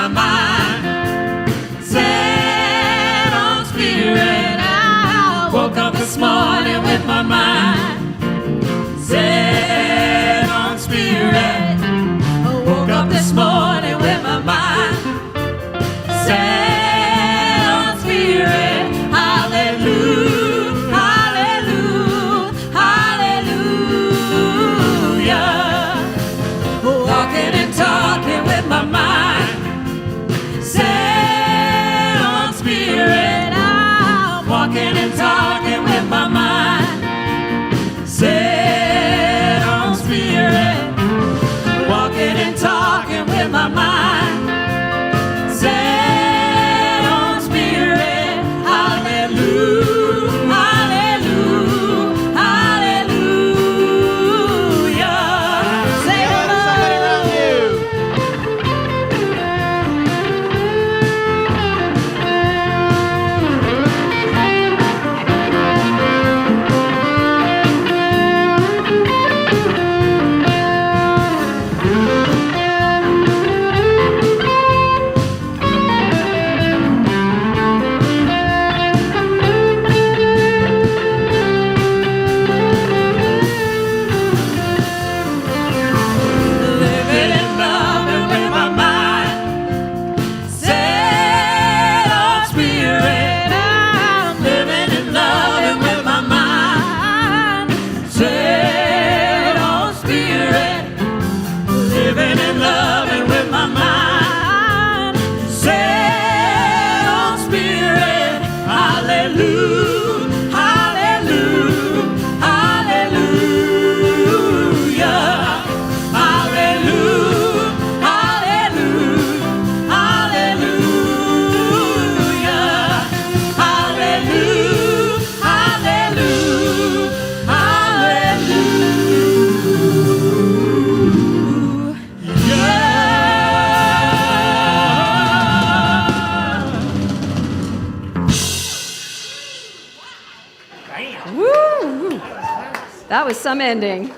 my mind set on spirit. I woke up this morning with my mind set on spirit. I woke up this morning with my mind set on spirit. Hallelujah, hallelujah, hallelujah. Walking and talking with my mind set on spirit. I'm walking and talking with my mind set on spirit. Walking and talking with my mind set on spirit. Hallelujah, hallelujah, hallelujah. Say Somebody around you. Living in love and with my mind set on spirit. I'm living in love and with my mind set on spirit. Living in love and with my mind set on spirit. Hallelujah, hallelujah, hallelujah. Hallelujah, hallelujah, hallelujah. Hallelujah, hallelujah, hallelujah. Woo! That was some ending.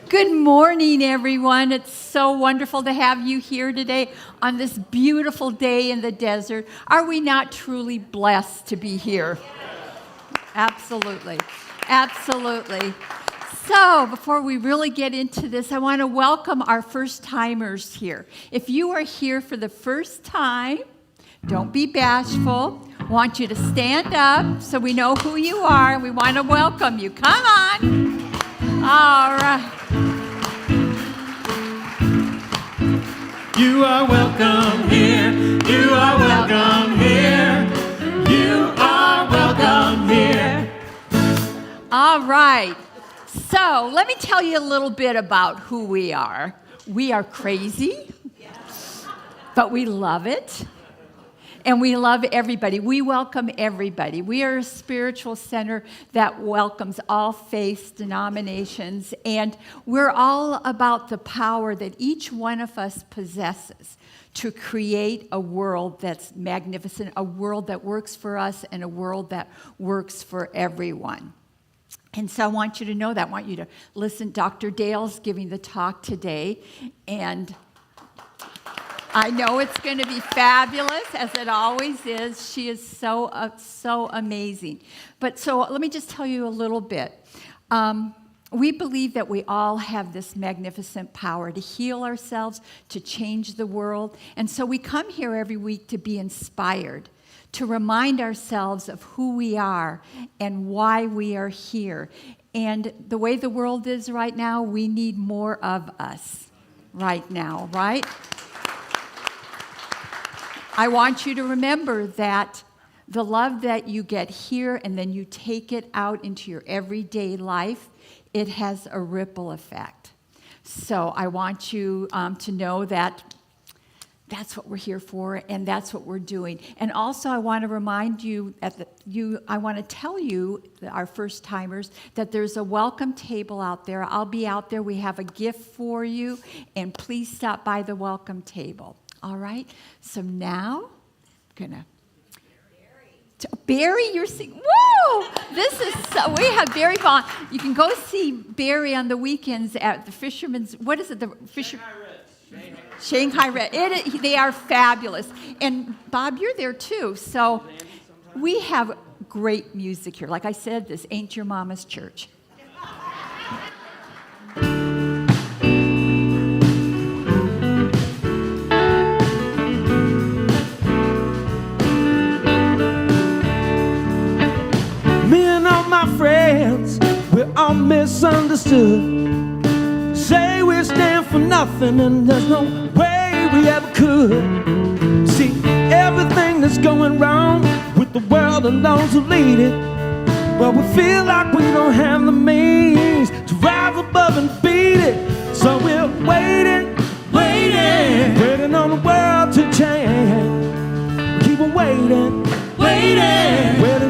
Good morning, everyone. It's so wonderful to have you here today on this beautiful day in the desert. Are we not truly blessed to be here? Absolutely. Absolutely. So, before we really get into this, I want to welcome our first-timers here. If you are here for the first time, don't be bashful. I want you to stand up so we know who you are, and we want to welcome you. Come on. All right. You are welcome here. You are welcome here. You are welcome here. All right. So, let me tell you a little bit about who we are. We are crazy, but we love it. And we love everybody. We welcome everybody. We are a spiritual center that welcomes all faiths, denominations, and we're all about the power that each one of us possesses to create a world that's magnificent, a world that works for us, and a world that works for everyone. And so I want you to know that. I want you to listen. Dr. Dale's giving the talk today, and I know it's going to be fabulous, as it always is. She is so amazing. But so let me just tell you a little bit. We believe that we all have this magnificent power to heal ourselves, to change the world. And so we come here every week to be inspired, to remind ourselves of who we are and why we are here. And the way the world is right now, we need more of us right now, right? I want you to remember that the love that you get here and then you take it out into your everyday life, it has a ripple effect. So I want you to know that that's what we're here for, and that's what we're doing. And also, I want to remind you, I want to tell you, our first timers, that there's a welcome table out there. I'll be out there. We have a gift for you, and please stop by the welcome table. All right? So now, I'm gonna. Barry, you're singing. Woo! This is so. We have Barry Vaughn. You can go see Barry on the weekends at the Fisherman's. What is it? The Fisher. Shanghai Red. They are fabulous. And Bob, you're there too. So we have great music here. Like I said, this ain't your mama's church. Me and all my friends, we're all misunderstood. Say we stand for nothing and there's no way we ever could. See, everything that's going wrong with the world and those who lead it, well, we feel like we don't have the means to rise above and beat it. So we're waiting on the world to change. Keep on waiting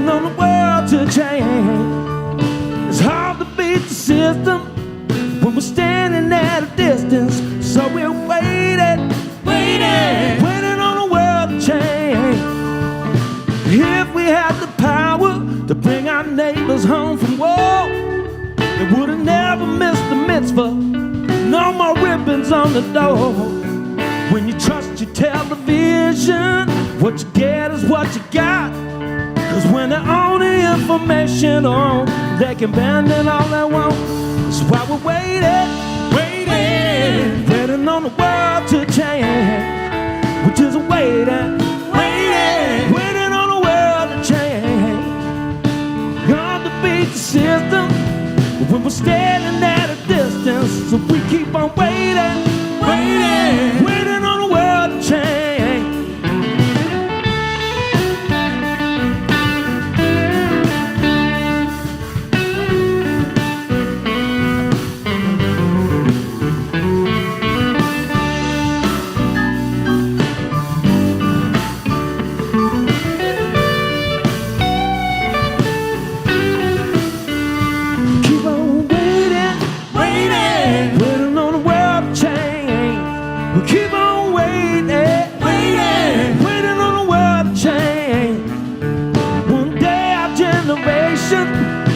on the world to change. It's hard to beat the system when we're standing at a distance. So we're waiting on the world to change. If we had the power to bring our neighbors home from war, they would have never missed the mitzvah. No more ribbons on the door. When you trust your television, what you get is what you got. Cause when they own the information on, they can bend it all they want. That's why we're waiting on the world to change. We're just waiting on the world to change. Hard to beat the system when we're standing at a distance. So we keep on waiting on the world to change.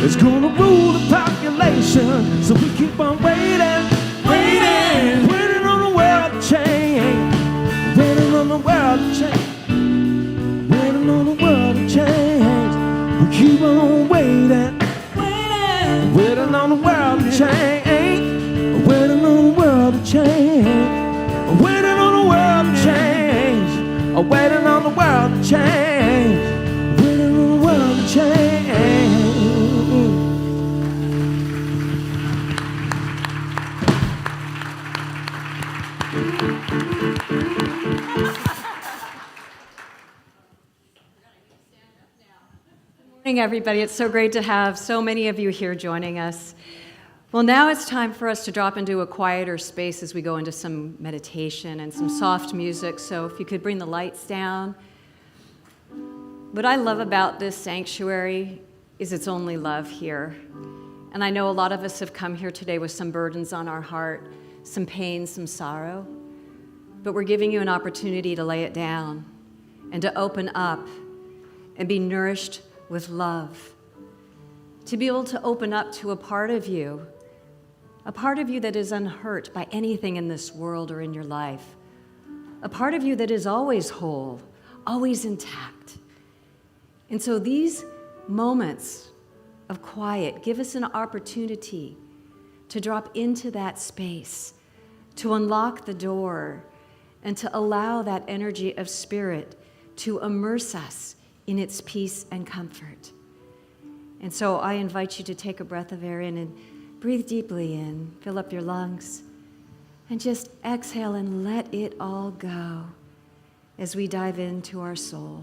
It's gonna rule the population. So we keep on waiting on the world to change. Waiting on the world to change. Waiting on the world to change. We keep on waiting on the world to change. Waiting on the world to change. Waiting on the world to change. Waiting on the world to change. Waiting on the world to change. Good morning, everybody. It's so great to have so many of you here joining us. Well, now it's time for us to drop into a quieter space as we go into some meditation and some soft music. So if you could bring the lights down. What I love about this sanctuary is it's only love here. And I know a lot of us have come here today with some burdens on our heart, some pain, some sorrow. But we're giving you an opportunity to lay it down and to open up and be nourished with love, to be able to open up to a part of you that is unhurt by anything in this world or in your life, a part of you that is always whole, always intact. And so these moments of quiet give us an opportunity to drop into that space, to unlock the door, and to allow that energy of spirit to immerse us in its peace and comfort. And so I invite you to take a breath of air in and breathe deeply in, fill up your lungs, and just exhale and let it all go as we dive into our soul.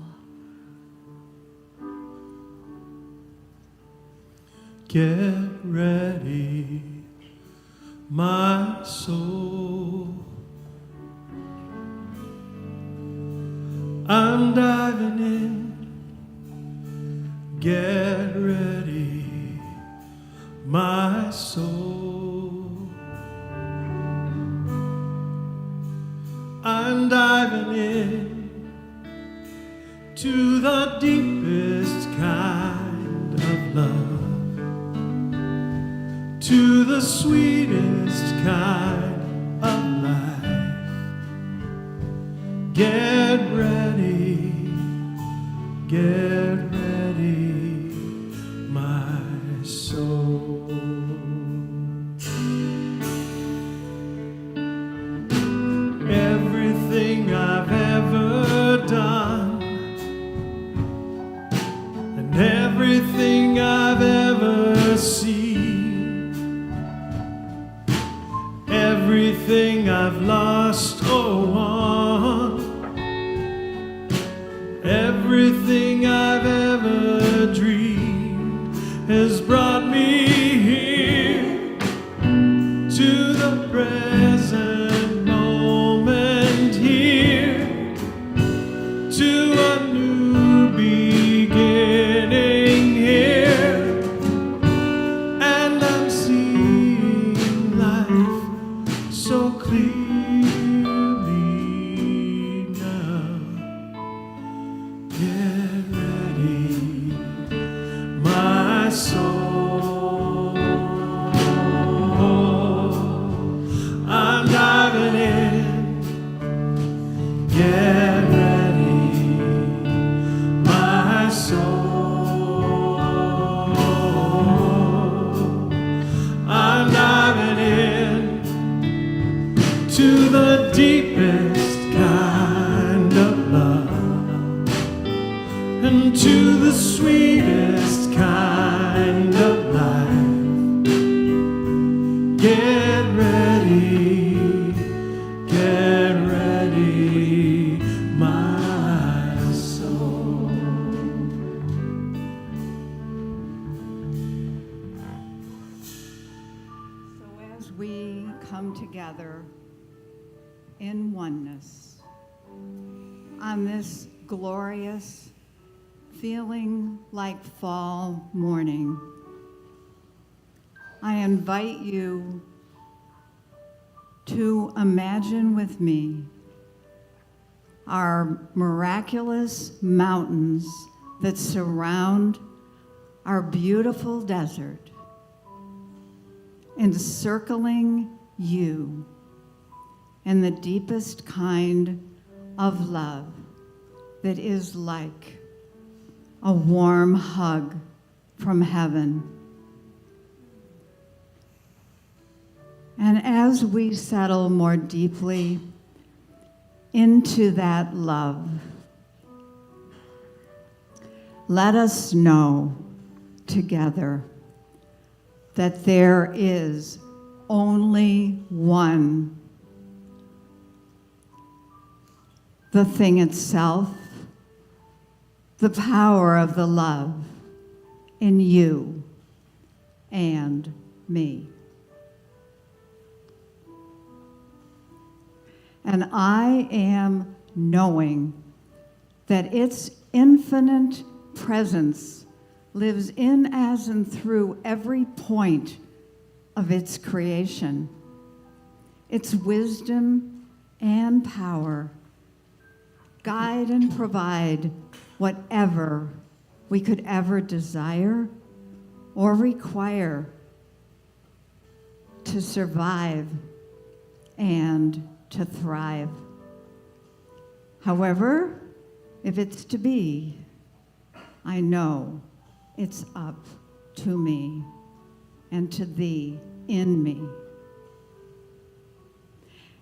Get ready, my soul. I'm diving in. Get ready, my soul. I'm diving in to the deepest kind of love, to the sweetest kind of life. Get ready, get ready, my soul. Everything I've ever done and everything I've ever seen, everything I've lost or won, everything I've ever dreamed has brought me here to the present moment, here to a new beginning here, and I'm seeing life so clearly now. Get ready, my soul. I'm diving in. Get ready, my soul. I'm diving in to the deepest kind of love and to the sweetest kind of life. Get ready, my soul. So as we come together in oneness on this glorious, feeling like fall morning, I invite you to imagine with me our miraculous mountains that surround our beautiful desert, encircling you in the deepest kind of love that is like a warm hug from heaven. And as we settle more deeply into that love, let us know together that there is only one, the thing itself, the power of the love in you and me. And I am knowing that its infinite presence lives in, as, and through every point of its creation. Its wisdom and power guide and provide whatever we could ever desire or require to survive and to thrive. However, if it's to be, I know it's up to me and to thee in me.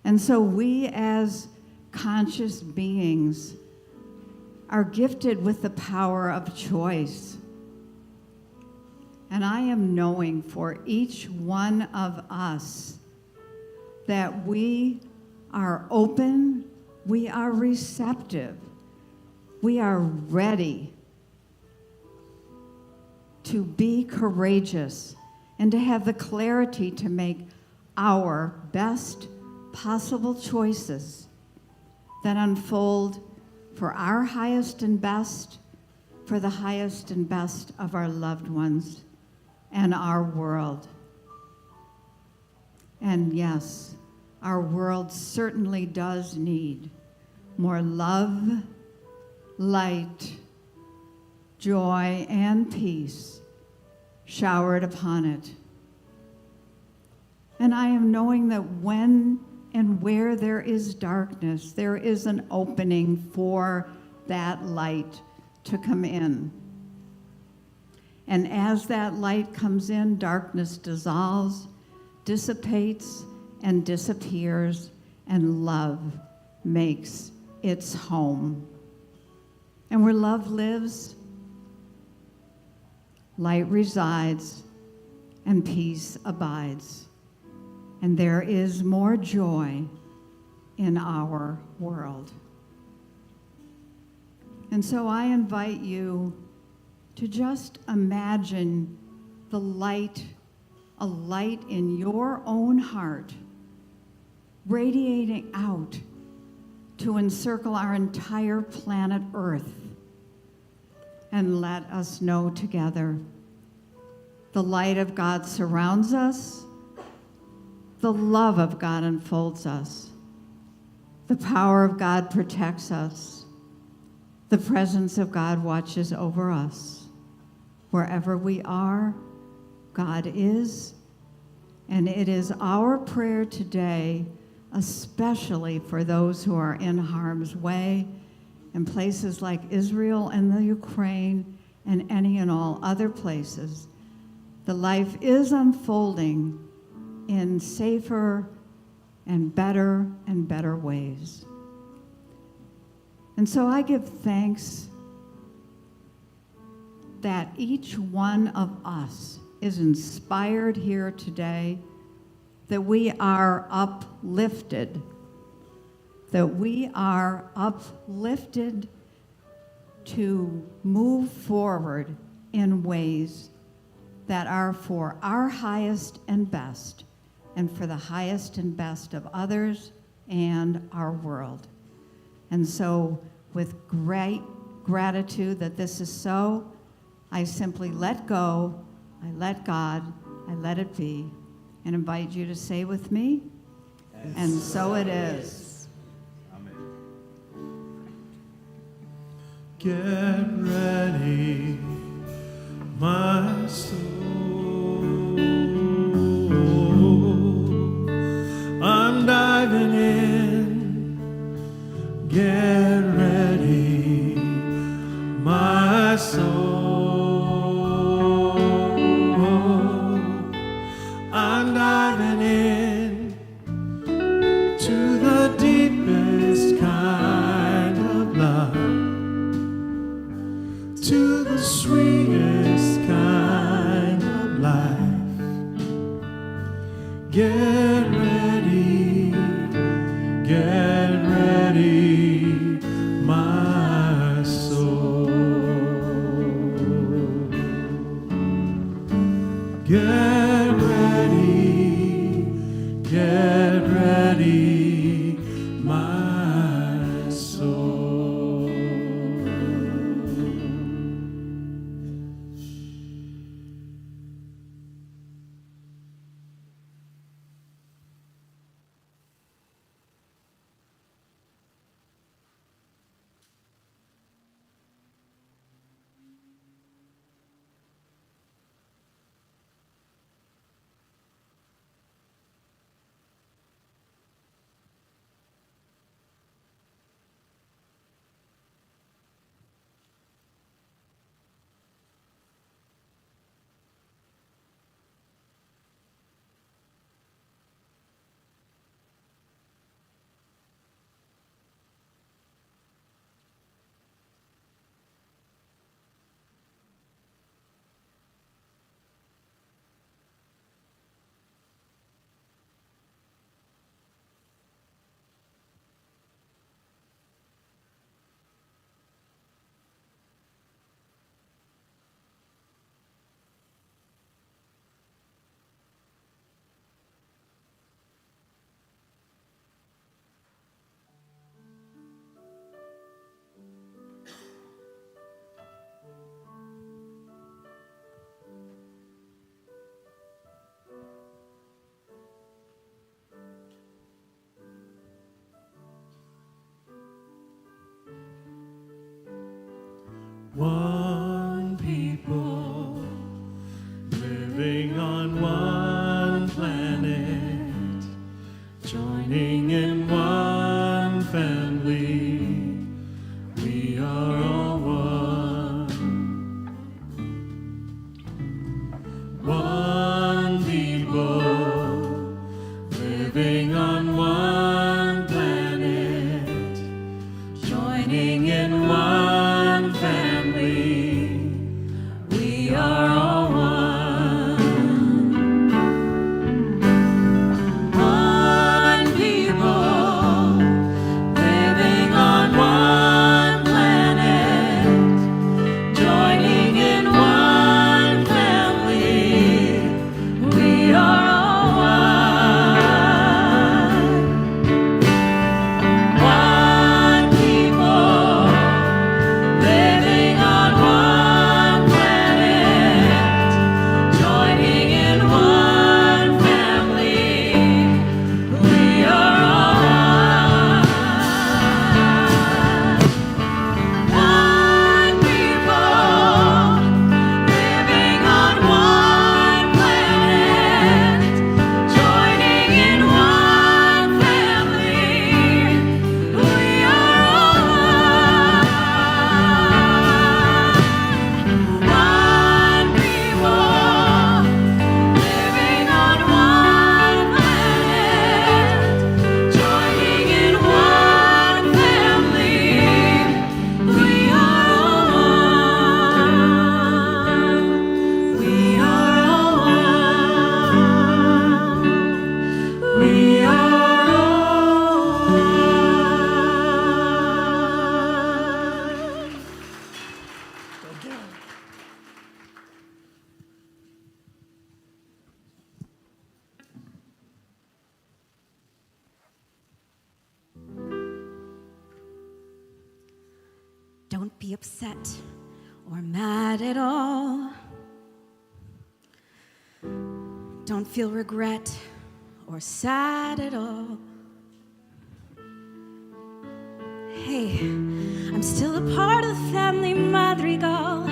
And so we as conscious beings are gifted with the power of choice. And I am knowing for each one of us that we are open, we are receptive, we are ready to be courageous and to have the clarity to make our best possible choices that unfold for our highest and best, for the highest and best of our loved ones and our world. And yes, our world certainly does need more love, light, joy, and peace showered upon it. And I am knowing that when And where there is darkness, there is an opening for that light to come in. And as that light comes in, darkness dissolves, dissipates, and disappears, and love makes its home. And where love lives, light resides, and peace abides. And there is more joy in our world. And so I invite you to just imagine the light, a light in your own heart, radiating out to encircle our entire planet Earth. And let us know together, the light of God surrounds us, the love of God enfolds us, the power of God protects us, the presence of God watches over us. Wherever we are, God is, and it is our prayer today, especially for those who are in harm's way, in places like Israel and the Ukraine and any and all other places. The life is unfolding in safer and better ways. And so I give thanks that each one of us is inspired here today, that we are uplifted, to move forward in ways that are for our highest and best, and for the highest and best of others and our world. And so, with great gratitude that this is so, I simply let go, I let God, I let it be, and invite you to say with me, and so it is. Get ready, my soul. I'm diving in. Get ready, my soul. I'm diving in to the deepest kind of love, to the sweetest kind of life. Get ready, my soul. Get ready, my soul. One people living on one planet, joining joining in one family. We are all one. One people living on one planet, joining in one family. We are all one. One people living on one planet, joining in one family. We are all one. One people living on one planet, joining in one family. We are all one. One people living on one planet, joining in one family. We are all one. We are all one. Don't be upset or mad at all. Don't feel regret or sad at all. Hey, I'm still a part of the family madrigal,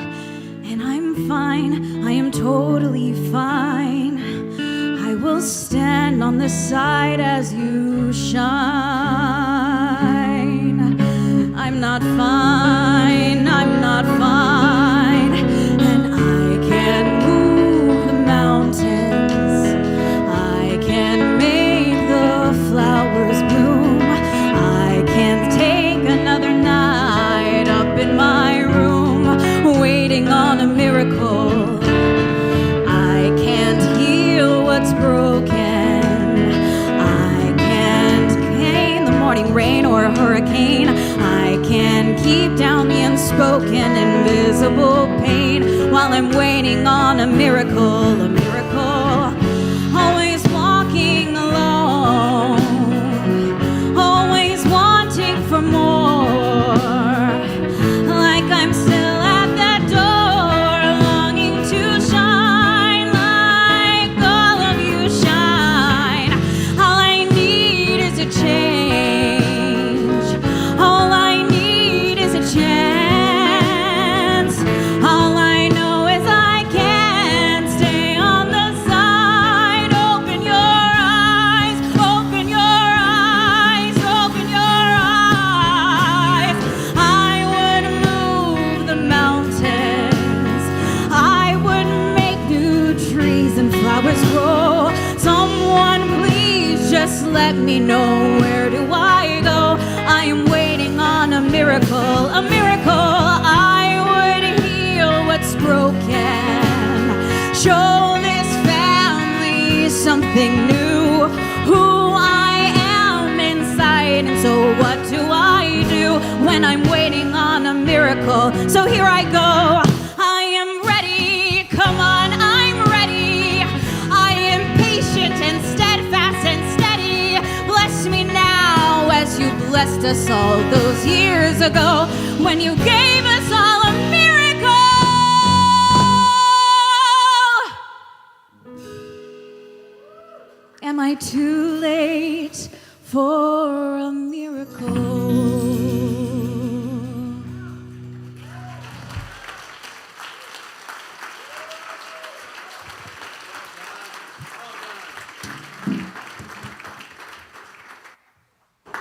and I'm fine, I am totally fine. I will stand on the side as you shine. I'm not fine, I'm not fine, and I can move the mountains. I can make the flowers bloom. I can take another night up in my room, waiting on a miracle. I can't heal what's broken. I can't contain the morning rain or a hurricane. I can keep down the unspoken, invisible pain while I'm waiting on a miracle, a miracle. Always walking alone, always wanting for more. Like I'm still at that door, longing to shine, like all of you shine. All I need is a change. All I need is a chance. All I know is I can't stay on the side. Open your eyes, open your eyes, open your eyes. I would move the mountains. I would make new trees and flowers grow. Someone please just let me know, where do I go? I am waiting on a miracle, a miracle. I would heal what's broken, show this family something new, who I am inside. And so what do I do when I'm waiting on a miracle? So here I go. I am ready. Come on, I'm ready. I am patient and steadfast and steady. Bless me now as you blessed us all those years ago, when you gave us all a miracle. Am I too late for a miracle?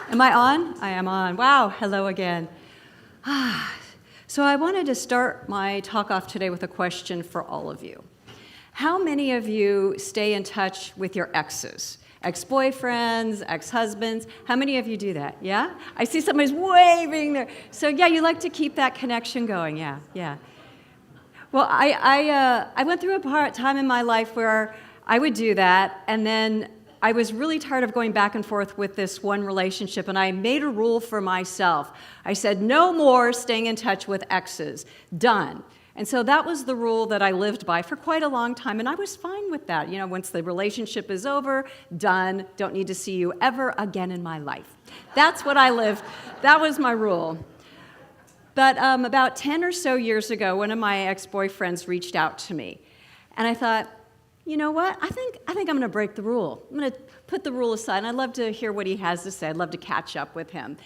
Am I on? I am on. Wow, hello again. So I wanted to start my talk off today with a question for all of you. How many of you stay in touch with your exes? Ex-boyfriends, ex-husbands. How many of you do that? Yeah? I see somebody's waving there. So yeah, you like to keep that connection going. Yeah, yeah. Well, I went through a time in my life where I would do that, and then I was really tired of going back and forth with this one relationship, and I made a rule for myself. I said, no more staying in touch with exes. Done. And so that was the rule that I lived by for quite a long time, and I was fine with that. You know, once the relationship is over, done, don't need to see you ever again in my life. That's what I lived. That was my rule. But about 10 or so years ago, one of my ex-boyfriends reached out to me, and I thought, you know what? I think I'm going to break the rule. I'm going to put the rule aside, and I'd love to hear what he has to say. I'd love to catch up with him.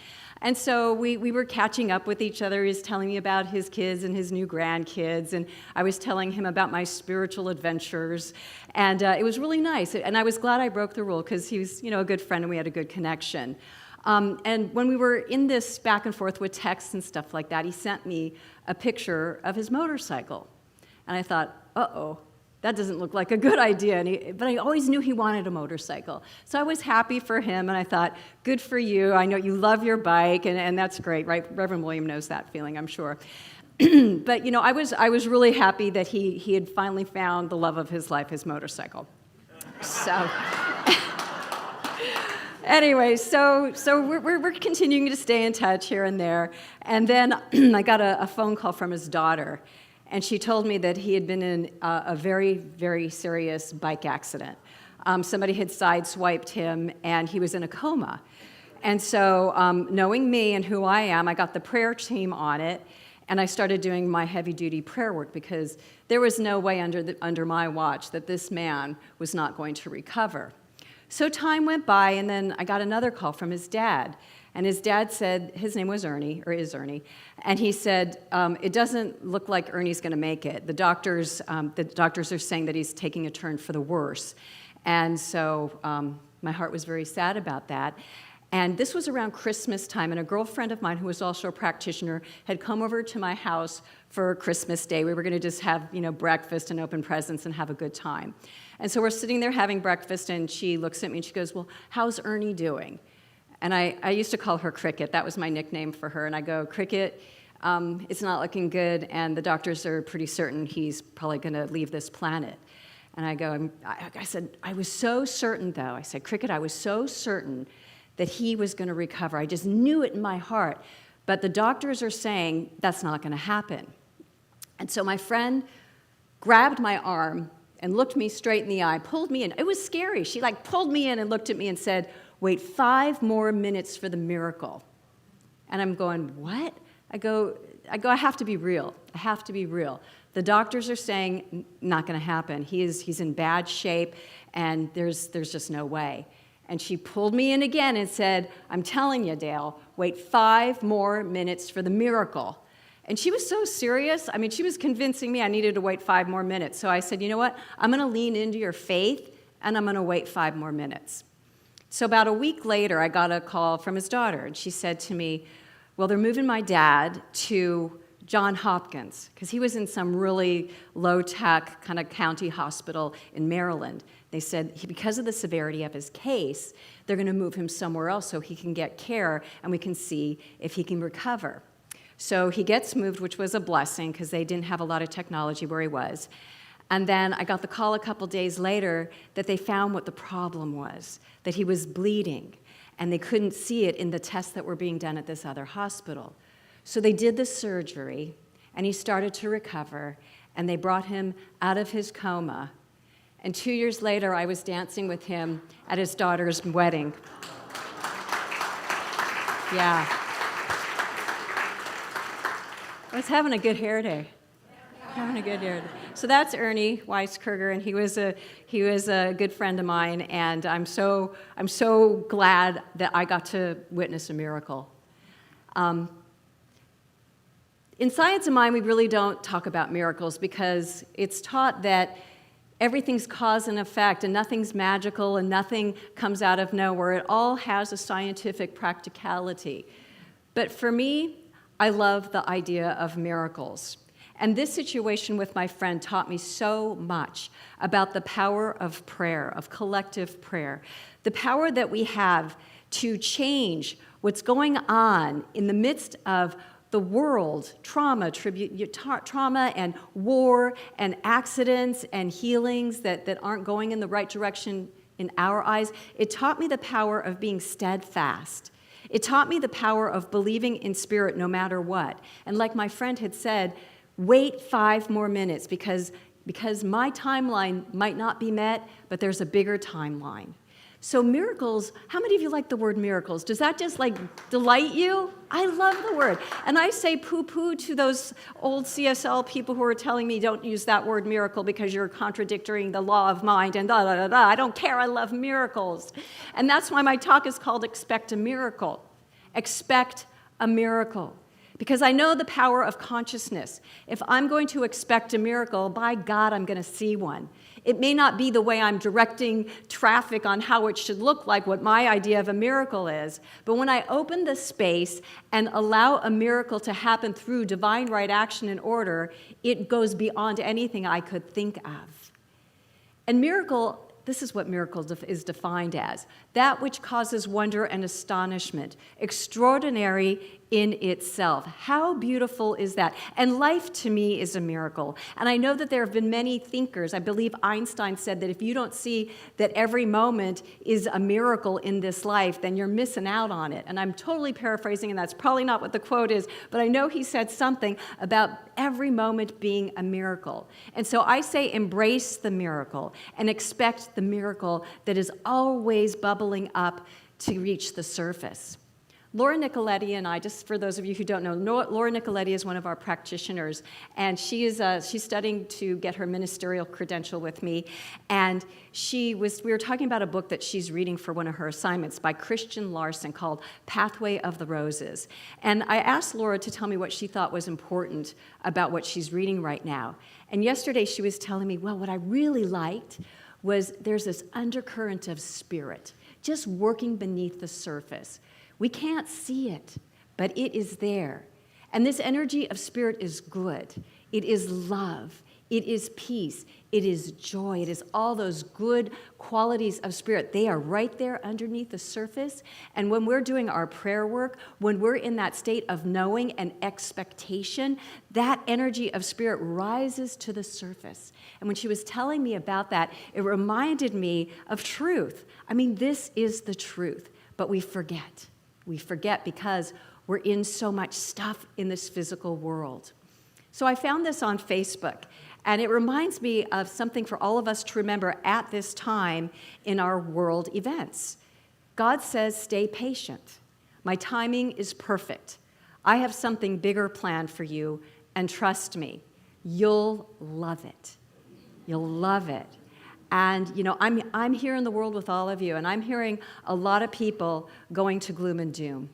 And so we were catching up with each other. He was telling me about his kids and his new grandkids, and I was telling him about my spiritual adventures. And it was really nice. And I was glad I broke the rule because he was, a good friend and we had a good connection. And when we were in this back and forth with texts and stuff like that, he sent me a picture of his motorcycle. And I thought, uh-oh. That doesn't look like a good idea, but I always knew he wanted a motorcycle. So I was happy for him, and I thought, good for you. I know you love your bike, and that's great, right? Reverend William knows that feeling, I'm sure. But, I was really happy that he had finally found the love of his life, his motorcycle. So anyway, so we're continuing to stay in touch here and there. And then I got a phone call from his daughter. And she told me that he had been in a very, very serious bike accident. Somebody had sideswiped him, and he was in a coma. And so, knowing me and who I am, I got the prayer team on it, and I started doing my heavy-duty prayer work because there was no way under my watch that this man was not going to recover. So time went by, and then I got another call from his dad. And his dad said, his name was Ernie, or is Ernie, and he said, it doesn't look like Ernie's going to make it. The doctors are saying that he's taking a turn for the worse. And so my heart was very sad about that. And this was around Christmas time, and a girlfriend of mine who was also a practitioner had come over to my house for Christmas Day. We were going to just have, breakfast and open presents and have a good time. And so we're sitting there having breakfast, and she looks at me and she goes, well, how's Ernie doing? And I used to call her Cricket. That was my nickname for her. And I go, Cricket, it's not looking good, and the doctors are pretty certain he's probably going to leave this planet. And I said, I was so certain, though. I said, Cricket, I was so certain that he was going to recover. I just knew it in my heart. But the doctors are saying that's not going to happen. And so my friend grabbed my arm and looked me straight in the eye, pulled me in. It was scary. She pulled me in and looked at me and said, wait 5 more minutes for the miracle. And I'm going, what? I go, I have to be real. I have to be real. The doctors are saying not going to happen. He's in bad shape, and there's just no way. And she pulled me in again and said, I'm telling you, Dale, wait 5 more minutes for the miracle. And she was so serious. I mean, she was convincing me I needed to wait 5 more minutes. So I said, you know what? I'm going to lean into your faith, and I'm going to wait 5 more minutes. So about a week later, I got a call from his daughter, and she said to me, well, they're moving my dad to Johns Hopkins, because he was in some really low-tech kind of county hospital in Maryland. They said because of the severity of his case, they're going to move him somewhere else so he can get care, and we can see if he can recover. So he gets moved, which was a blessing, because they didn't have a lot of technology where he was. And then I got the call a couple days later that they found what the problem was, that he was bleeding, and they couldn't see it in the tests that were being done at this other hospital. So they did the surgery, and he started to recover, and they brought him out of his coma. And 2 years later, I was dancing with him at his daughter's wedding. Yeah. I was having a good hair day. Having a good year. So that's Ernie Weisskirger, and he was a good friend of mine, and I'm so glad that I got to witness a miracle. In Science of Mind, we really don't talk about miracles because it's taught that everything's cause and effect, and nothing's magical, and nothing comes out of nowhere. It all has a scientific practicality. But for me, I love the idea of miracles. And this situation with my friend taught me so much about the power of prayer, of collective prayer, the power that we have to change what's going on in the midst of the world, trauma and war and accidents and healings that aren't going in the right direction in our eyes. It taught me the power of being steadfast. It taught me the power of believing in spirit no matter what. And like my friend had said, wait 5 more minutes because my timeline might not be met, but there's a bigger timeline. So miracles, how many of you like the word miracles? Does that just like delight you? I love the word. And I say poo-poo to those old CSL people who are telling me don't use that word miracle because you're contradicting the law of mind and da-da-da-da. I don't care, I love miracles. And that's why my talk is called Expect a Miracle. Expect a miracle. Because I know the power of consciousness. If I'm going to expect a miracle, by God, I'm going to see one. It may not be the way I'm directing traffic on how it should look like, what my idea of a miracle is, but when I open the space and allow a miracle to happen through divine right action and order, it goes beyond anything I could think of. And miracle, this is what miracle is defined as: that which causes wonder and astonishment, extraordinary in itself. How beautiful is that? And life to me is a miracle. And I know that there have been many thinkers. I believe Einstein said that if you don't see that every moment is a miracle in this life, then you're missing out on it. And I'm totally paraphrasing, and that's probably not what the quote is, but I know he said something about every moment being a miracle. And so I say embrace the miracle and expect the miracle that is always bubbling up to reach the surface. Laura Nicoletti and I, just for those of you who don't know, Laura Nicoletti is one of our practitioners, and she's studying to get her ministerial credential with me. And we were talking about a book that she's reading for one of her assignments by Christian Larson called Pathway of the Roses. And I asked Laura to tell me what she thought was important about what she's reading right now. And yesterday she was telling me, well, what I really liked was there's this undercurrent of spirit just working beneath the surface. We can't see it, but it is there. And this energy of spirit is good. It is love. It is peace. It is joy. It is all those good qualities of spirit. They are right there underneath the surface. And when we're doing our prayer work, when we're in that state of knowing and expectation, that energy of spirit rises to the surface. And when she was telling me about that, it reminded me of truth. I mean, this is the truth, but we forget. We forget because we're in so much stuff in this physical world. So I found this on Facebook, and it reminds me of something for all of us to remember at this time in our world events. God says, stay patient. My timing is perfect. I have something bigger planned for you, and trust me, you'll love it. You'll love it. And, you know, I'm here in the world with all of you, and I'm hearing a lot of people going to gloom and doom.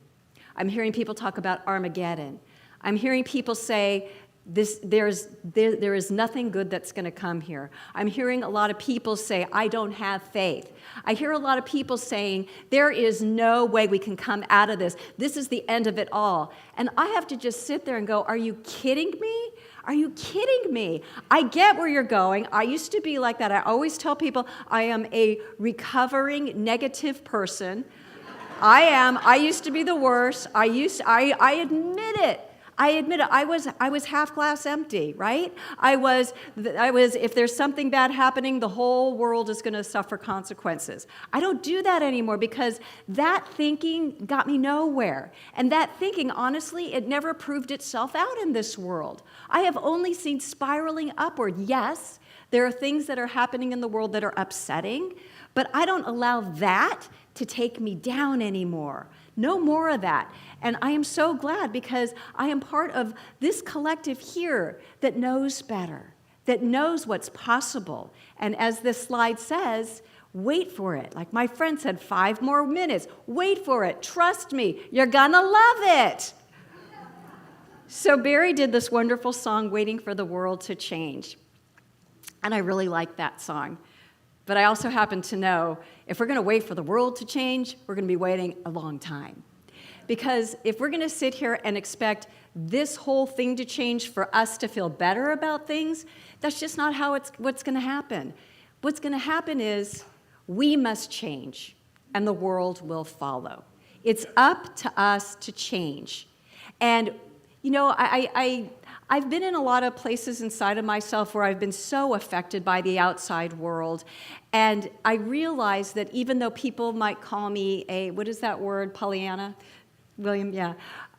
I'm hearing people talk about Armageddon. I'm hearing people say, there is nothing good that's going to come here. I'm hearing a lot of people say, I don't have faith. I hear a lot of people saying, there is no way we can come out of this. This is the end of it all. And I have to just sit there and go, are you kidding me? Are you kidding me? I get where you're going. I used to be like that. I always tell people I am a recovering negative person. I am. I used to be the worst. I admit it. I admit it. I was half glass empty, right? I was, if there's something bad happening, the whole world is going to suffer consequences. I don't do that anymore because that thinking got me nowhere. And that thinking, honestly, it never proved itself out in this world. I have only seen spiraling upward. Yes, there are things that are happening in the world that are upsetting, but I don't allow that to take me down anymore. No more of that. And I am so glad because I am part of this collective here that knows better, that knows what's possible. And as this slide says, wait for it. Like my friend said, 5 more minutes. Wait for it. Trust me. You're gonna love it. So Barry did this wonderful song, Waiting for the World to Change. And I really like that song. But I also happen to know if we're going to wait for the world to change, we're going to be waiting a long time. Because if we're going to sit here and expect this whole thing to change for us to feel better about things, that's just not what's going to happen. What's going to happen is we must change and the world will follow. It's up to us to change. And, you know, I've been in a lot of places inside of myself where I've been so affected by the outside world. And I realize that even though people might call me what is that word, Pollyanna? William, yeah.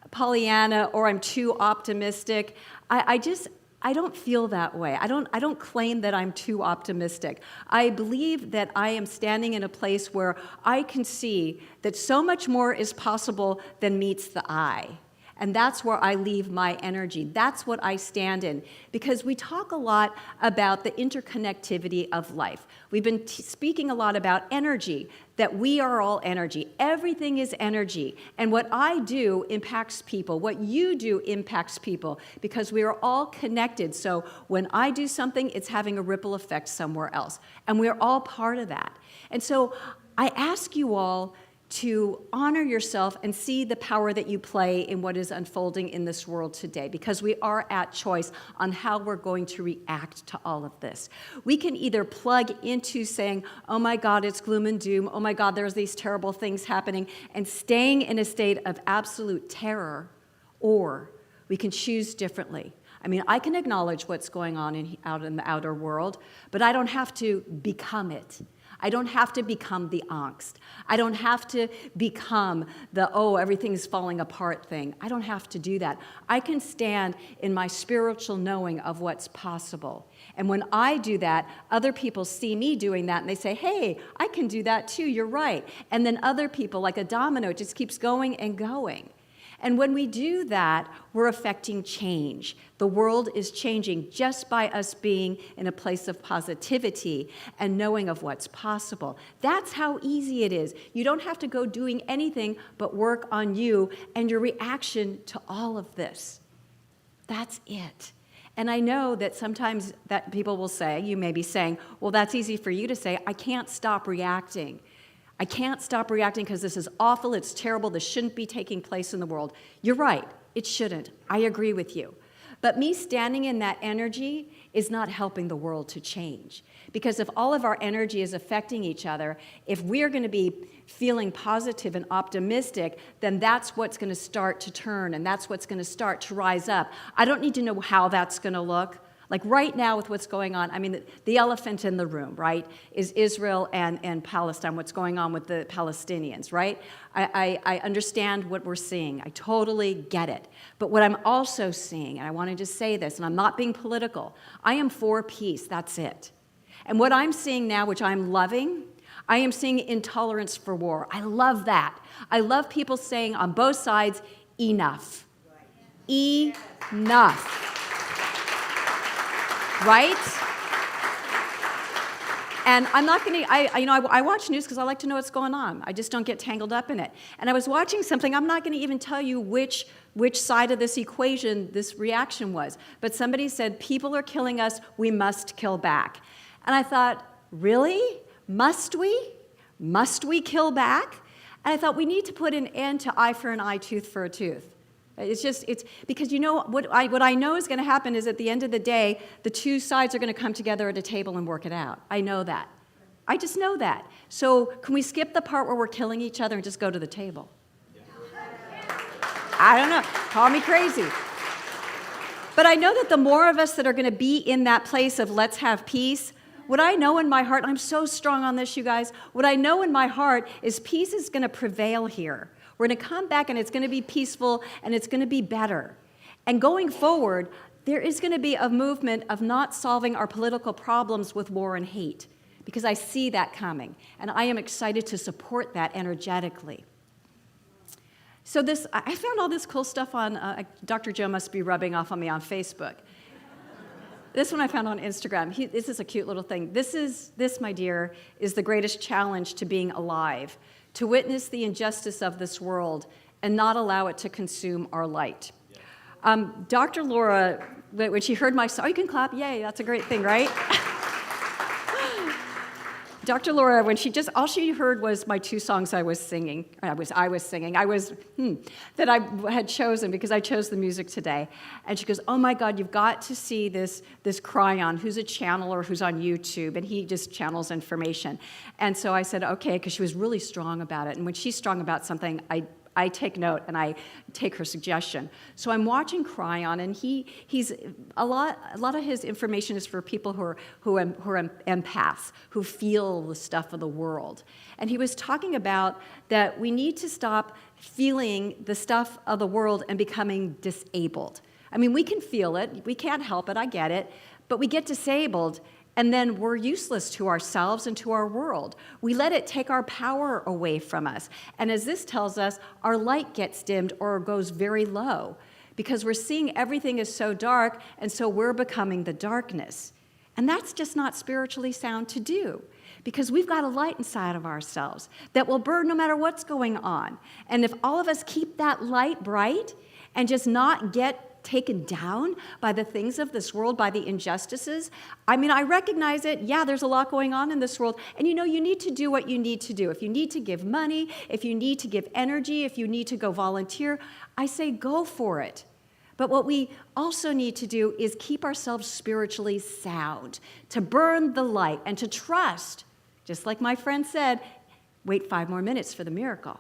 Pollyanna, or I'm too optimistic. I don't feel that way. I don't claim that I'm too optimistic. I believe that I am standing in a place where I can see that so much more is possible than meets the eye. And that's where I leave my energy. That's what I stand in. Because we talk a lot about the interconnectivity of life. We've been speaking a lot about energy, that we are all energy. Everything is energy. And what I do impacts people. What you do impacts people, because we are all connected. So when I do something, it's having a ripple effect somewhere else. And we're all part of that. And so I ask you all to honor yourself and see the power that you play in what is unfolding in this world today, because we are at choice on how we're going to react to all of this. We can either plug into saying, oh my God, it's gloom and doom, oh my God, there's these terrible things happening, and staying in a state of absolute terror, or we can choose differently. I mean, I can acknowledge what's going on out in the outer world, but I don't have to become it. I don't have to become the angst. I don't have to become the, oh, everything's falling apart thing. I don't have to do that. I can stand in my spiritual knowing of what's possible. And when I do that, other people see me doing that and they say, hey, I can do that too, you're right. And then other people, like a domino, it just keeps going and going. And when we do that, we're affecting change. The world is changing just by us being in a place of positivity and knowing of what's possible. That's how easy it is. You don't have to go doing anything but work on you and your reaction to all of this. That's it. And I know that sometimes that people will say, you may be saying, well, that's easy for you to say, I can't stop reacting. I can't stop reacting because this is awful, it's terrible, this shouldn't be taking place in the world. You're right, it shouldn't. I agree with you. But me standing in that energy is not helping the world to change. Because if all of our energy is affecting each other, if we're going to be feeling positive and optimistic, then that's what's going to start to turn, and that's what's going to start to rise up. I don't need to know how that's going to look. Like right now with what's going on, I mean, the elephant in the room, right, is Israel and Palestine, what's going on with the Palestinians, right? I understand what we're seeing. I totally get it. But what I'm also seeing, and I wanted to say this, and I'm not being political, I am for peace, that's it. And what I'm seeing now, which I'm loving, I am seeing intolerance for war. I love that. I love people saying on both sides, enough. Enough. Right? And I'm not going to, I watch news because I like to know what's going on. I just don't get tangled up in it. And I was watching something, I'm not going to even tell you which side of this equation this reaction was. But somebody said, people are killing us, we must kill back. And I thought, really? Must we? Must we kill back? And I thought, we need to put an end to eye for an eye, tooth for a tooth. It's because you know what I know is going to happen is at the end of the day, the two sides are going to come together at a table and work it out. I know that. I just know that. So can we skip the part where we're killing each other and just go to the table? I don't know. Call me crazy. But I know that the more of us that are going to be in that place of let's have peace, what I know in my heart, I'm so strong on this, you guys, what I know in my heart is peace is going to prevail here. We're going to come back and it's going to be peaceful and it's going to be better. And going forward, there is going to be a movement of not solving our political problems with war and hate, because I see that coming. And I am excited to support that energetically. So I found all this cool stuff on, Dr. Joe must be rubbing off on me on Facebook. This one I found on Instagram. This is a cute little thing. This, my dear, is the greatest challenge to being alive. To witness the injustice of this world and not allow it to consume our light. Dr. Laura, when she heard my song, oh, you can clap, yay, that's a great thing, right? Dr. Laura, when all she heard was my 2 songs I was singing, that I had chosen because I chose the music today. And she goes, oh my God, you've got to see this Cryon, who's a channeler who's on YouTube, and he just channels information. And so I said, okay, because she was really strong about it. And when she's strong about something, I take note and I take her suggestion. So I'm watching Cryon, and he's a lot of his information is for people who are empaths, who feel the stuff of the world. And he was talking about that we need to stop feeling the stuff of the world and becoming disabled. I mean, we can feel it, we can't help it, I get it, but we get disabled, and then we're useless to ourselves and to our world. We let it take our power away from us. And as this tells us, our light gets dimmed or goes very low because we're seeing everything is so dark, and so we're becoming the darkness. And that's just not spiritually sound to do, because we've got a light inside of ourselves that will burn no matter what's going on. And if all of us keep that light bright and just not get taken down by the things of this world, by the injustices. I mean, I recognize it. Yeah, there's a lot going on in this world. And you need to do what you need to do. If you need to give money, if you need to give energy, if you need to go volunteer, I say go for it. But what we also need to do is keep ourselves spiritually sound, to burn the light and to trust, just like my friend said, wait 5 more minutes for the miracle.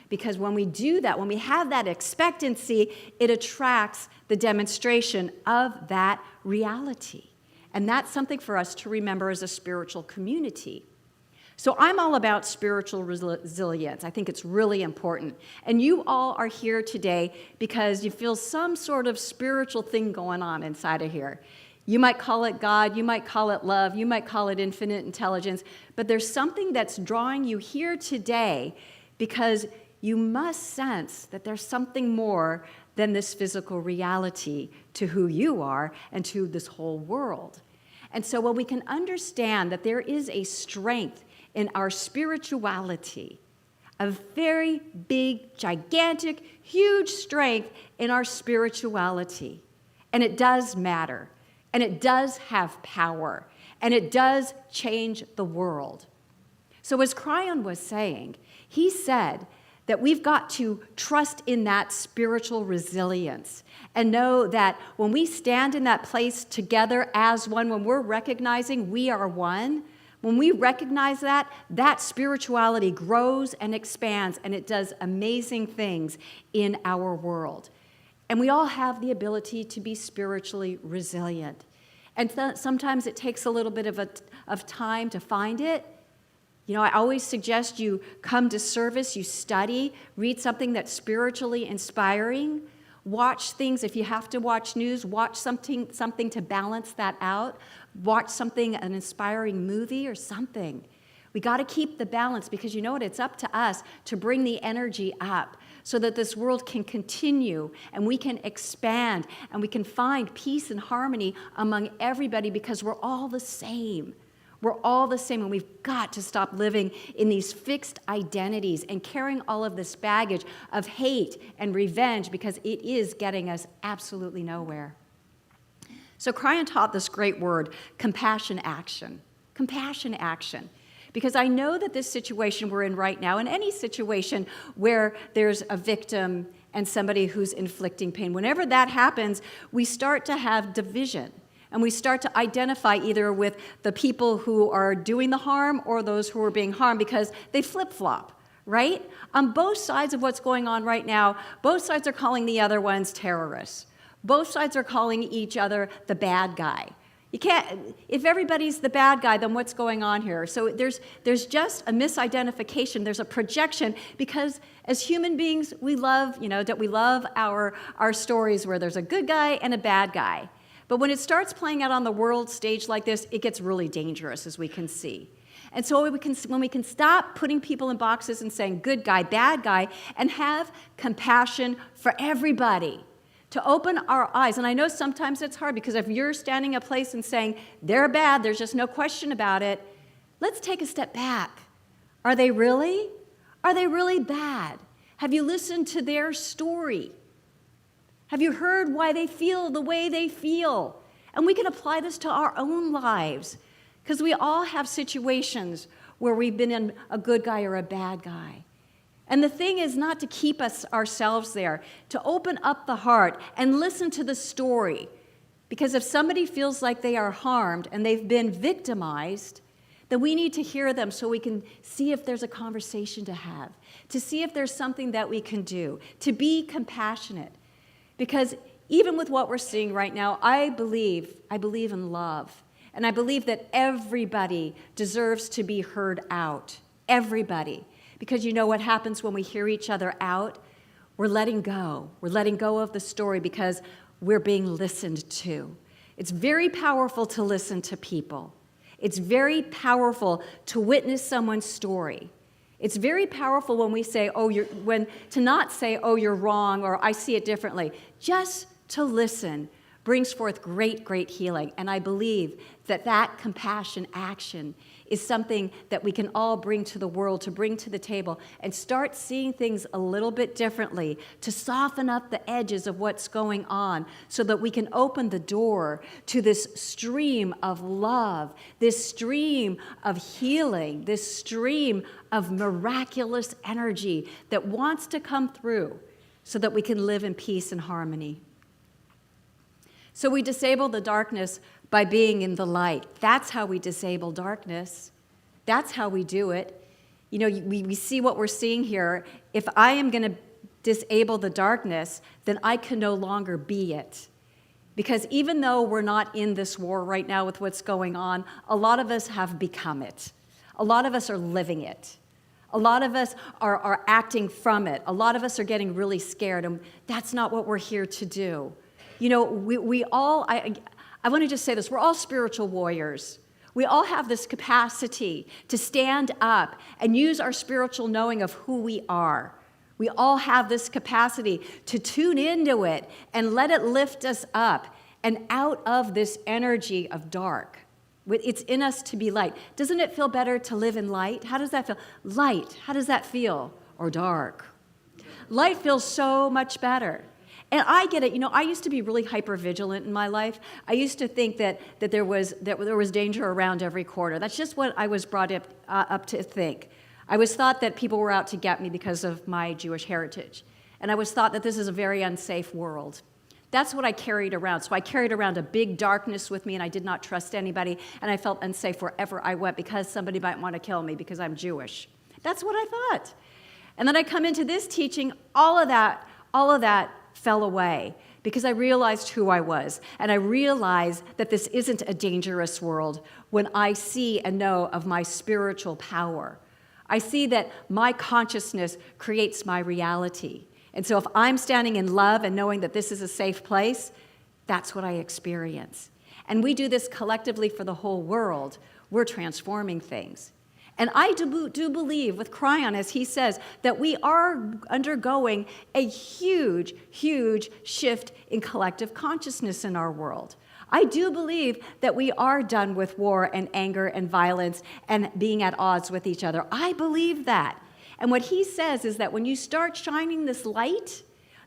Because when we do that, when we have that expectancy, it attracts the demonstration of that reality. And that's something for us to remember as a spiritual community. So I'm all about spiritual resilience. I think it's really important. And you all are here today because you feel some sort of spiritual thing going on inside of here. You might call it God, you might call it love, you might call it infinite intelligence, but there's something that's drawing you here today because you must sense that there's something more than this physical reality to who you are and to this whole world. And so when we can understand that there is a strength in our spirituality, a very big, gigantic, huge strength in our spirituality, and it does matter, and it does have power, and it does change the world. So as Cryon was saying, he said that we've got to trust in that spiritual resilience and know that when we stand in that place together as one, when we're recognizing we are one, when we recognize that, that spirituality grows and expands, and it does amazing things in our world. And we all have the ability to be spiritually resilient. And sometimes it takes a little bit of time to find it. I always suggest you come to service, you study, read something that's spiritually inspiring, watch things. If you have to watch news, watch something to balance that out. Watch an inspiring movie or something. We got to keep the balance because it's up to us to bring the energy up so that this world can continue and we can expand and we can find peace and harmony among everybody because we're all the same. We're all the same, and we've got to stop living in these fixed identities and carrying all of this baggage of hate and revenge because it is getting us absolutely nowhere. So Cryon taught this great word, compassion action. Compassion action. Because I know that this situation we're in right now, and any situation where there's a victim and somebody who's inflicting pain, whenever that happens, we start to have division. And we start to identify either with the people who are doing the harm or those who are being harmed because they flip-flop, right? On both sides of what's going on right now, both sides are calling the other ones terrorists. Both sides are calling each other the bad guy. You can't, if everybody's the bad guy, then what's going on here? So there's just a misidentification. There's a projection because as human beings, we love, that we love our stories where there's a good guy and a bad guy. But when it starts playing out on the world stage like this, it gets really dangerous, as we can see. And so when we can stop putting people in boxes and saying good guy, bad guy, and have compassion for everybody, to open our eyes. And I know sometimes it's hard because if you're standing a place and saying they're bad, there's just no question about it, let's take a step back. Are they really? Are they really bad? Have you listened to their story? Have you heard why they feel the way they feel? And we can apply this to our own lives. Because we all have situations where we've been in a good guy or a bad guy. And the thing is not to keep ourselves there, to open up the heart and listen to the story. Because if somebody feels like they are harmed and they've been victimized, then we need to hear them so we can see if there's a conversation to have, to see if there's something that we can do, to be compassionate. Because even with what we're seeing right now, I believe in love. And I believe that everybody deserves to be heard out. Everybody. Because you know what happens when we hear each other out? We're letting go. We're letting go of the story because we're being listened to. It's very powerful to listen to people. It's very powerful to witness someone's story. It's very powerful when we say, to not say, oh, you're wrong, or I see it differently. Just to listen brings forth great, great healing. And I believe that compassion action is something that we can all bring to the world, to bring to the table, and start seeing things a little bit differently, to soften up the edges of what's going on so that we can open the door to this stream of love, this stream of healing, this stream of miraculous energy that wants to come through so that we can live in peace and harmony. So we disable the darkness by being in the light. That's how we disable darkness. That's how we do it. You know, we see what we're seeing here. If I am going to disable the darkness, then I can no longer be it. Because even though we're not in this war right now with what's going on, a lot of us have become it. A lot of us are living it. A lot of us are acting from it. A lot of us are getting really scared, and that's not what we're here to do. You know, we all, I want to just say this, we're all spiritual warriors. We all have this capacity to stand up and use our spiritual knowing of who we are. We all have this capacity to tune into it and let it lift us up and out of this energy of dark. It's in us to be light. Doesn't it feel better to live in light? How does that feel? Light, how does that feel? Or dark? Light feels so much better. And I get it. You know, I used to be really hyper-vigilant in my life. I used to think that there was danger around every corner. That's just what I was brought up to think. I was thought that people were out to get me because of my Jewish heritage. And I was thought that this is a very unsafe world. That's what I carried around. So I carried around a big darkness with me, and I did not trust anybody, and I felt unsafe wherever I went because somebody might want to kill me because I'm Jewish. That's what I thought. And then I come into this teaching, all of that fell away because I realized who I was, and I realized that this isn't a dangerous world when I see and know of my spiritual power. I see that my consciousness creates my reality. And so if I'm standing in love and knowing that this is a safe place, that's what I experience. And we do this collectively for the whole world. We're transforming things. And I do believe with Cryon, as he says, that we are undergoing a huge, huge shift in collective consciousness in our world. I do believe that we are done with war and anger and violence and being at odds with each other. I believe that. And what he says is that when you start shining this light,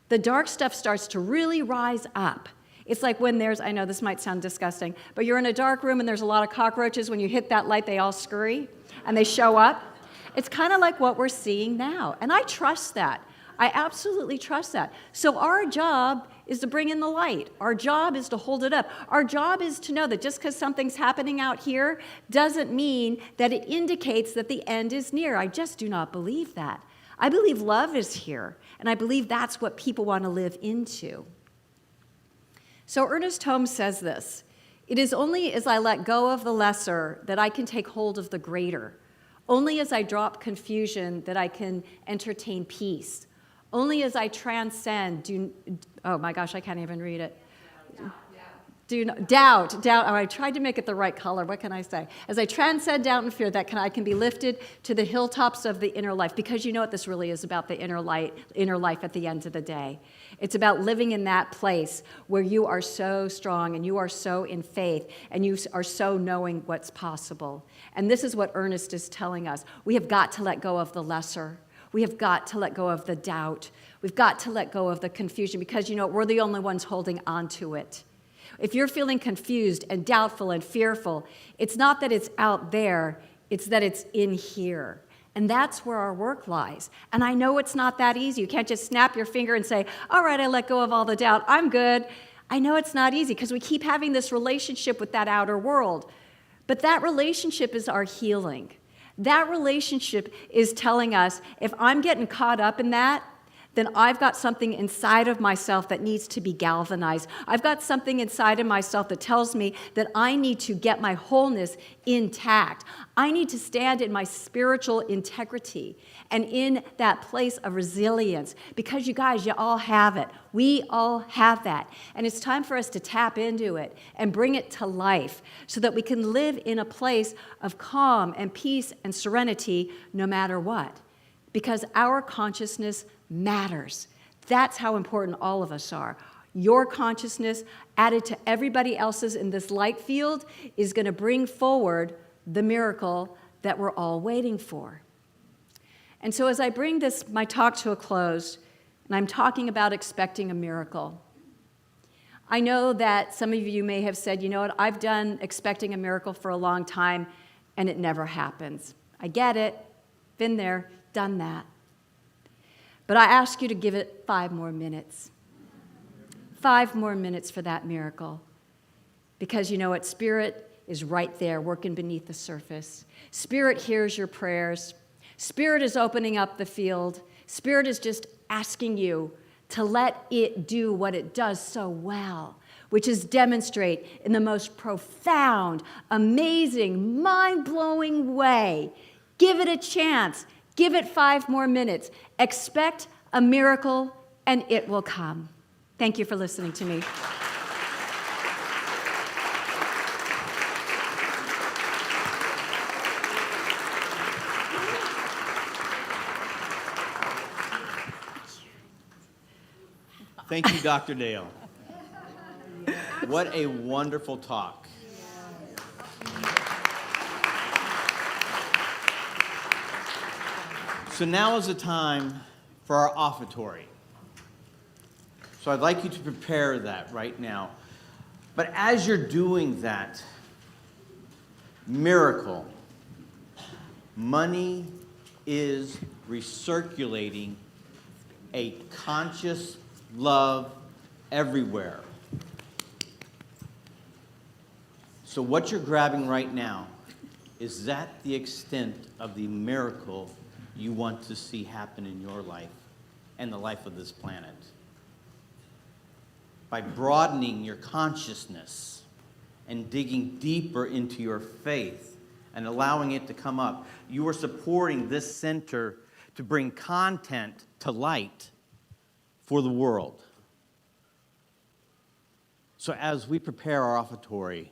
the dark stuff starts to really rise up. It's like when I know this might sound disgusting, but you're in a dark room and there's a lot of cockroaches. When you hit that light, they all scurry and they show up. It's kind of like what we're seeing now. And I trust that. I absolutely trust that. So our job is to bring in the light. Our job is to hold it up. Our job is to know that just because something's happening out here doesn't mean that it indicates that the end is near. I just do not believe that. I believe love is here, and I believe that's what people want to live into. So Ernest Holmes says this, "It is only as I let go of the lesser that I can take hold of the greater. Only as I drop confusion that I can entertain peace. Only as I transcend, oh my gosh, I can't even read it. Doubt. Oh, I tried to make it the right color. What can I say? As I transcend doubt and fear, I can be lifted to the hilltops of the inner life. Because you know what this really is about, the inner life at the end of the day. It's about living in that place where you are so strong and you are so in faith and you are so knowing what's possible. And this is what Ernest is telling us. We have got to let go of the lesser. We have got to let go of the doubt. We've got to let go of the confusion because, you know, we're the only ones holding on to it. If you're feeling confused and doubtful and fearful, it's not that it's out there, it's that it's in here. And that's where our work lies. And I know it's not that easy. You can't just snap your finger and say, all right, I let go of all the doubt. I'm good. I know it's not easy because we keep having this relationship with that outer world. But that relationship is our healing. That relationship is telling us, if I'm getting caught up in that, then I've got something inside of myself that needs to be galvanized. I've got something inside of myself that tells me that I need to get my wholeness intact. I need to stand in my spiritual integrity and in that place of resilience, because you guys, you all have it. We all have that. And it's time for us to tap into it and bring it to life so that we can live in a place of calm and peace and serenity no matter what. Because our consciousness matters. That's how important all of us are. Your consciousness added to everybody else's in this light field is going to bring forward the miracle that we're all waiting for. And so as I bring my talk to a close, and I'm talking about expecting a miracle, I know that some of you may have said, you know what, I've done expecting a miracle for a long time, and it never happens. I get it. Been there, done that. But I ask you to give it 5 more minutes. 5 more minutes for that miracle. Because you know what? Spirit is right there working beneath the surface. Spirit hears your prayers. Spirit is opening up the field. Spirit is just asking you to let it do what it does so well, which is demonstrate in the most profound, amazing, mind-blowing way. Give it a chance. Give it 5 more minutes. Expect a miracle, and it will come. Thank you for listening to me. Thank you, Dr. Dale. What a wonderful talk. So now is the time for our offertory. So I'd like you to prepare that right now. But as you're doing that, miracle, money is recirculating a conscious love everywhere. So what you're grabbing right now, is that the extent of the miracle you want to see happen in your life and the life of this planet? By broadening your consciousness and digging deeper into your faith and allowing it to come up, you are supporting this center to bring content to light for the world. So as we prepare our offertory,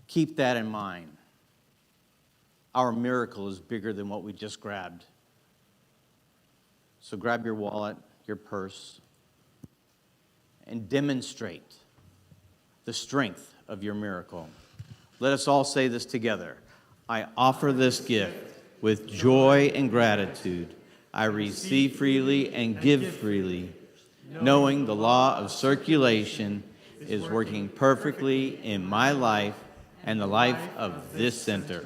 keep that in mind. Our miracle is bigger than what we just grabbed. So grab your wallet, your purse, and demonstrate the strength of your miracle. Let us all say this together. I offer this gift with joy and gratitude. I receive freely and give freely, knowing the law of circulation is working perfectly in my life and the life of this center.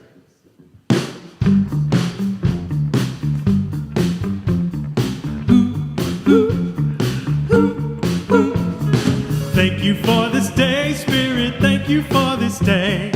Thank you for this day, Spirit. Thank you for this day.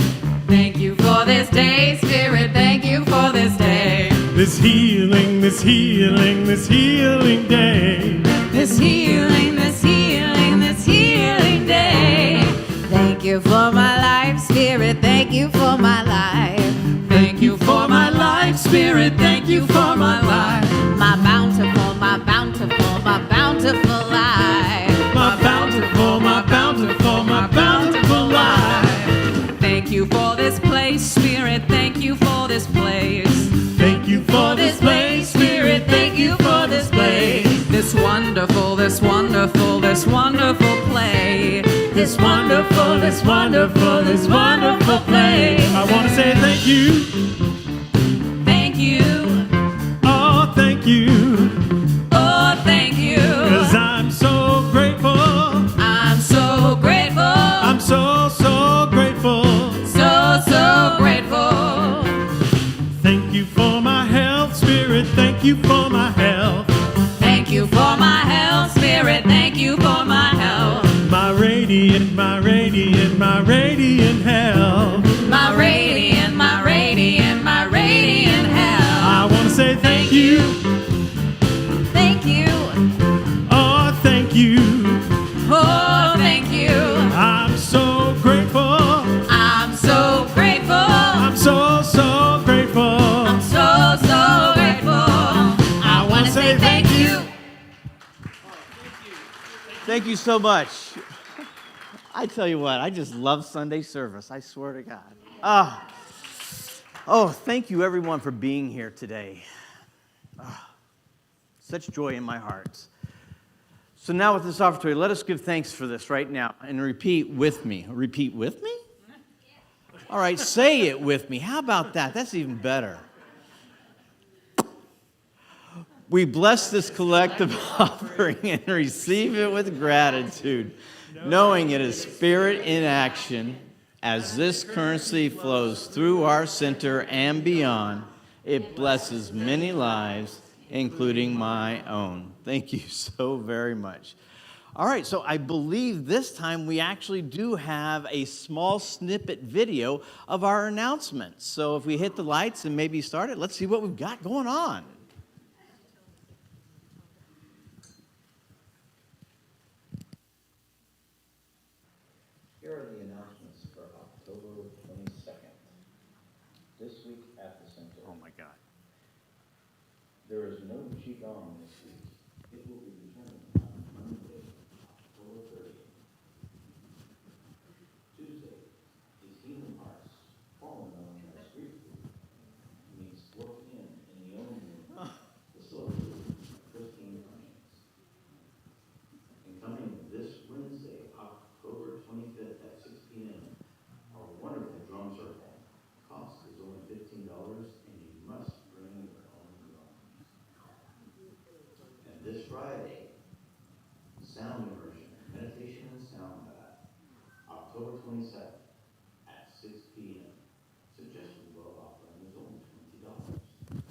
Thank you for this day, Spirit. Thank you for this day. This healing, this healing, this healing day. This healing, this healing, this healing day. Thank you for my life, Spirit. Thank you for my life. Thank you for my life, Spirit. Thank you for my life. My bountiful, my bountiful, my bountiful life. My bountiful, my bountiful, my bountiful life. Thank you for this place, Spirit. Thank you for this place. Thank you for this place, Spirit. Thank you for this place. This wonderful, this wonderful, this wonderful play. This wonderful, this wonderful, this wonderful play. I want to say thank you. Thank you. Oh, thank you. Oh, thank you. 'Cause I'm so grateful. I'm so grateful. I'm so my radiant hell. My radiant, my radiant, my radiant hell. I want to say thank you. Thank you. Oh, thank you. Oh, thank you. I'm so grateful. I'm so grateful. I'm so grateful. I'm so grateful. I want to say thank you. Thank you so much. I tell you what, I just love Sunday service. I swear to God. Oh, thank you everyone for being here today. Such joy in my heart. So now with this opportunity, let us give thanks for this right now and repeat with me. Repeat with me? All right, say it with me. How about that? That's even better. We bless this collective offering and receive it with gratitude, knowing it is spirit in action. As this currency flows through our center and beyond, it blesses many lives, including my own. Thank you so very much. All right, so I believe this time we actually do have a small snippet video of our announcements. So if we hit the lights and maybe start it, let's see what we've got going on. Here are the announcements for October 22nd. This week at the center. Oh my God. There is no Qigong this week. It will be returning on Monday, October 30th. Tuesday is Healing Arts, formerly known as Street Food. It means working in the own room, facility, Christine Cummings. And coming this Wednesday, October 25th at 6 p.m., our wonderful drum circle. Cost is only $15, and you must bring your own drums. And this Friday, sound immersion, meditation and sound bath, October 27th at 6 p.m. Suggested low offering is only $20.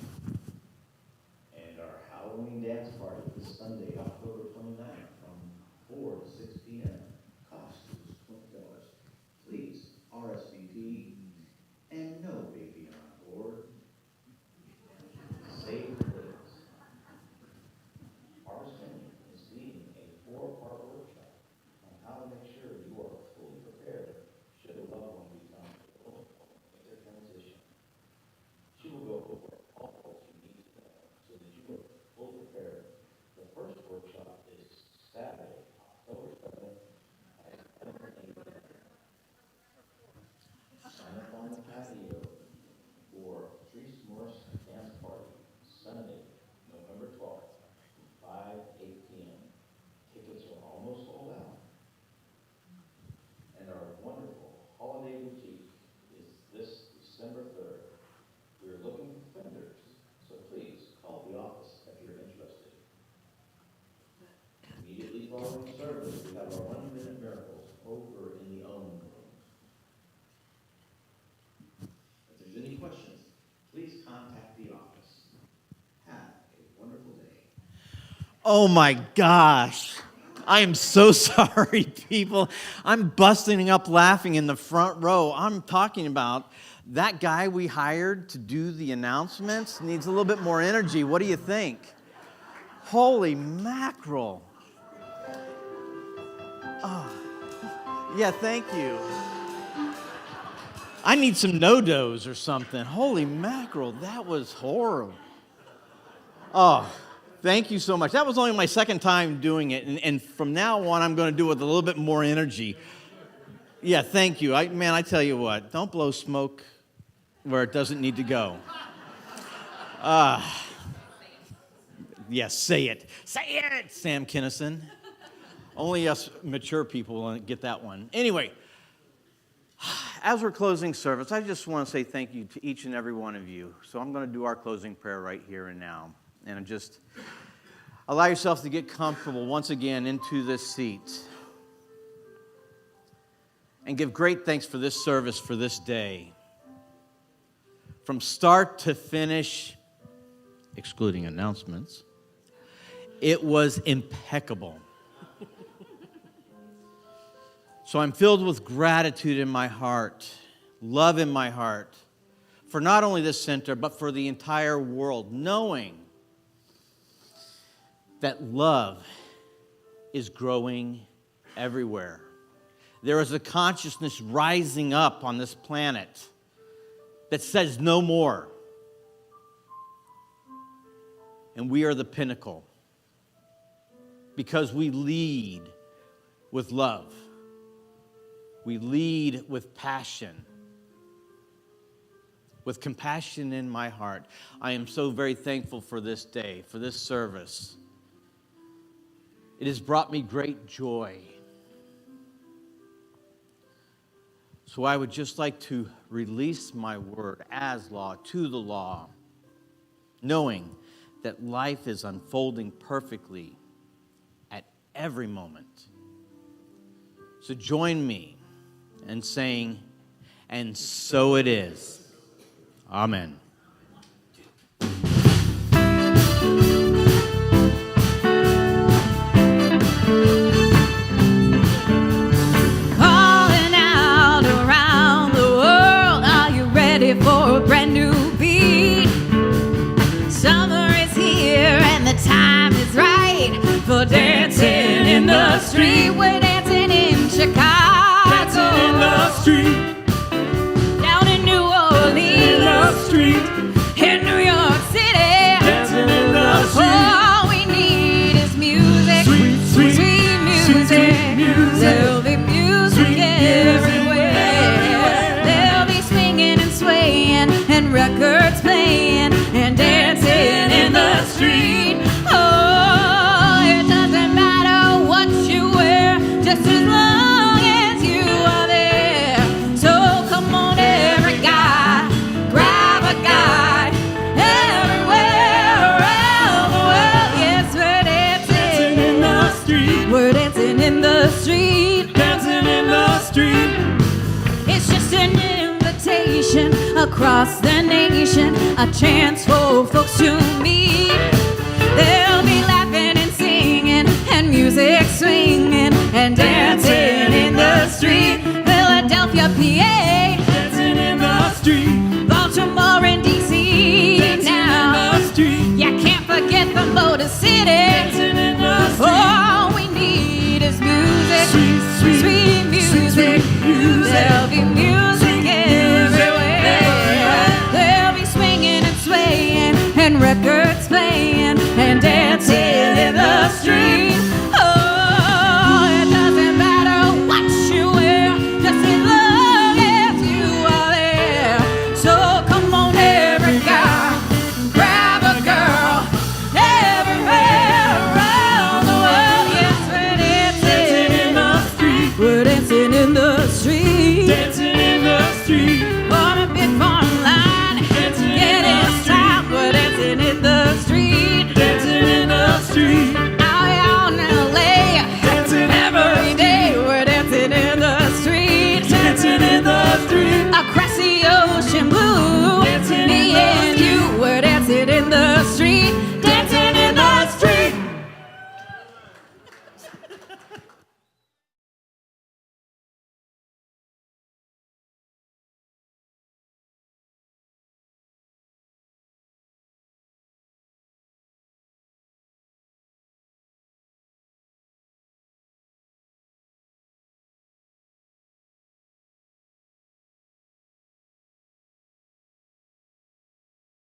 And our Halloween dance party this Sunday, October 29th, from 4 to 6 p.m. Cost is $20. Please RSVP and no baby on board. Save the dates. Arson is leading a 4-part workshop on how to make sure you are fully prepared should a loved one become ill or make a transition. She will go over all that you need to know so that you are fully prepared. The first workshop is Saturday, October 7th at 11 a.m. Sign up on the patio for Treese Morris Dance Party, Sunday, November 12th, from 5 to 8 p.m. Tickets are almost sold out. And our wonderful holiday boutique is this December 3rd. We're looking for vendors, so please call the office if you're interested. Immediately following service, we have our 1-minute miracles over in the OWN room. If there's any questions, please contact the office. Have a wonderful day. Oh my gosh. I am so sorry, people. I'm busting up laughing in the front row. I'm talking about that guy we hired to do the announcements needs a little bit more energy. What do you think? Holy mackerel. Oh, yeah, thank you. I need some no-dos or something. Holy mackerel, that was horrible. Oh, thank you so much. That was only my second time doing it, and from now on, I'm going to do it with a little bit more energy. Yeah, thank you. I tell you what, don't blow smoke where it doesn't need to go. Yes, say it. Say it, Sam Kinison. Only us mature people will get that one. Anyway, as we're closing service, I just want to say thank you to each and every one of you. So I'm going to do our closing prayer right here and now. And just allow yourself to get comfortable once again into this seat. And give great thanks for this service, for this day. From start to finish, excluding announcements, it was impeccable. So I'm filled with gratitude in my heart, love in my heart, for not only this center, but for the entire world, knowing that love is growing everywhere. There is a consciousness rising up on this planet that says no more. And we are the pinnacle because we lead with love. We lead with passion, with compassion in my heart. I am so very thankful for this day, for this service. It has brought me great joy. So I would just like to release my word as law to the law, knowing that life is unfolding perfectly at every moment. So join me in saying, and so it is. Amen. Calling out around the world, are you ready for a brand new beat? Summer is here and the time is right for dancing in the street. We're dancing in Chicago. Dancing in the street. Down in New Orleans. In the street. In New York City. Dancing in the street. All we need is music. Sweet, sweet, sweet music. sweet music. There'll be music Sweet everywhere. everywhere. There'll be swinging and swaying and records playing and dancing in the street. Oh, it doesn't matter what you wear, just as long as you are there. So come on, every guy, grab a guide. Everywhere around the world, yes, we're Dancing dancing. in the street. We're dancing in the street. Dancing in the street. It's just an invitation across the nation, a chance for folks to meet. They'll be laughing and singing and music swinging and dancing in the street.